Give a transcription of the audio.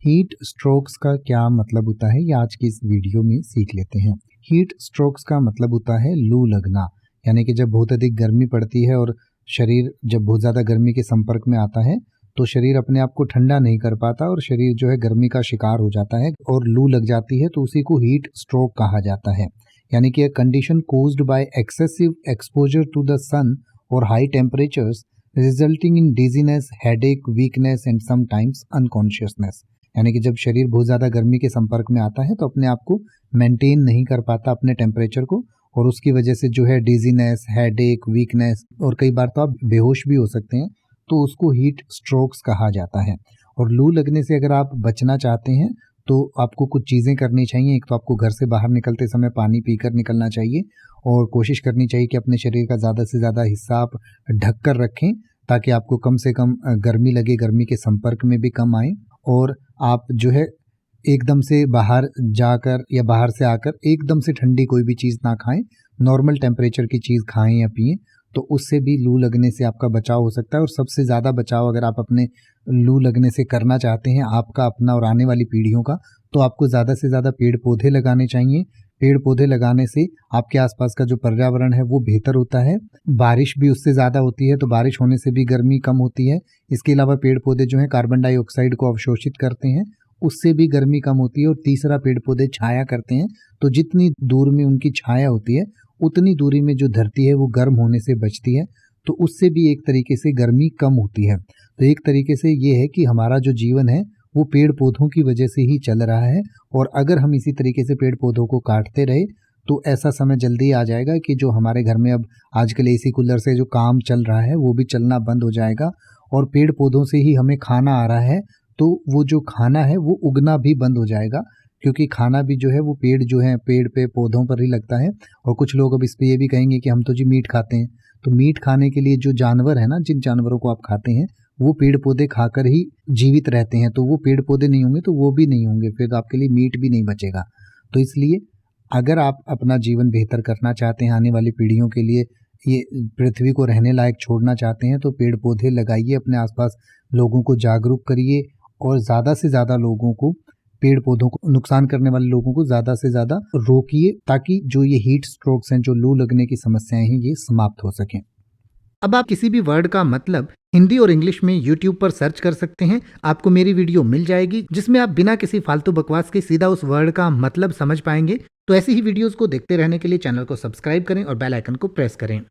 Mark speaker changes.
Speaker 1: Heat strokes का क्या मतलब होता है ये आज की इस वीडियो में सीख लेते हैं। हीट स्ट्रोक्स का मतलब होता है लू लगना, यानी कि जब बहुत अधिक गर्मी पड़ती है और शरीर जब बहुत ज़्यादा गर्मी के संपर्क में आता है तो शरीर अपने आप को ठंडा नहीं कर पाता और शरीर जो है गर्मी का शिकार हो जाता है और लू लग जाती है, तो उसी को हीट स्ट्रोक कहा जाता है। यानी कि condition caused by excessive exposure to the sun और high temperatures resulting in dizziness, headache, weakness and sometimes unconsciousness. यानी कि जब शरीर बहुत ज़्यादा गर्मी के संपर्क में आता है तो अपने आप को मेंटेन नहीं कर पाता अपने टेम्परेचर को, और उसकी वजह से जो है डिजीनेस, हेडेक, वीकनेस और कई बार तो आप बेहोश भी हो सकते हैं, तो उसको हीट स्ट्रोक्स कहा जाता है। और लू लगने से अगर आप बचना चाहते हैं तो आपको कुछ चीज़ें करनी चाहिए। एक तो आपको घर से बाहर निकलते समय पानी पीकर निकलना चाहिए और कोशिश करनी चाहिए कि अपने शरीर का ज़्यादा से ज़्यादा हिस्सा आप ढक कर रखें ताकि आपको कम से कम गर्मी लगे, गर्मी के संपर्क में भी कम आए। और आप जो है एकदम से बाहर जाकर या बाहर से आकर एकदम से ठंडी कोई भी चीज़ ना खाएं, नॉर्मल टेम्परेचर की चीज़ खाएं या पिएं, तो उससे भी लू लगने से आपका बचाव हो सकता है। और सबसे ज़्यादा बचाव अगर आप अपने लू लगने से करना चाहते हैं, आपका, अपना और आने वाली पीढ़ियों का, तो आपको ज़्यादा से ज़्यादा पेड़ पौधे लगाने चाहिए। पेड़ पौधे लगाने से आपके आसपास का जो पर्यावरण है वो बेहतर होता है, बारिश भी उससे ज़्यादा होती है, तो बारिश होने से भी गर्मी कम होती है। इसके अलावा पेड़ पौधे जो हैं कार्बन डाइऑक्साइड को अवशोषित करते हैं, उससे भी गर्मी कम होती है। और तीसरा, पेड़ पौधे छाया करते हैं, तो जितनी दूर में उनकी छाया होती है उतनी दूरी में जो धरती है वो गर्म होने से बचती है, तो उससे भी एक तरीके से गर्मी कम होती है। तो एक तरीके से ये है कि हमारा जो जीवन है वो पेड़ पौधों की वजह से ही चल रहा है, और अगर हम इसी तरीके से पेड़ पौधों को काटते रहे तो ऐसा समय जल्दी आ जाएगा कि जो हमारे घर में अब आजकल एसी कूलर से जो काम चल रहा है वो भी चलना बंद हो जाएगा, और पेड़ पौधों से ही हमें खाना आ रहा है, तो वो जो खाना है वो उगना भी बंद हो जाएगा, क्योंकि खाना भी जो है वो पेड़ जो है पेड़ पे पौधों पर ही लगता है। और कुछ लोग अब इस पे ये भी कहेंगे कि हम तो जी मीट खाते हैं, तो मीट खाने के लिए जो जानवर है ना, जिन जानवरों को आप खाते हैं वो पेड़ पौधे खाकर ही जीवित रहते हैं, तो वो पेड़ पौधे नहीं होंगे तो वो भी नहीं होंगे, फिर तो आपके लिए मीट भी नहीं बचेगा। तो इसलिए अगर आप अपना जीवन बेहतर करना चाहते हैं, आने वाली पीढ़ियों के लिए ये पृथ्वी को रहने लायक छोड़ना चाहते हैं, तो पेड़ पौधे लगाइए, अपने आसपास लोगों को जागरूक करिए और ज़्यादा से ज़्यादा लोगों को, पेड़ पौधों को नुकसान करने वाले लोगों को ज़्यादा से ज़्यादा रोकिए, ताकि जो ये हीट स्ट्रोक्स हैं, जो लू लगने की समस्याएं हैं, ये समाप्त हो सकें।
Speaker 2: अब आप किसी भी वर्ड का मतलब हिंदी और इंग्लिश में YouTube पर सर्च कर सकते हैं, आपको मेरी वीडियो मिल जाएगी जिसमें आप बिना किसी फालतू बकवास के सीधा उस वर्ड का मतलब समझ पाएंगे। तो ऐसी ही वीडियोस को देखते रहने के लिए चैनल को सब्सक्राइब करें और बेल आइकन को प्रेस करें।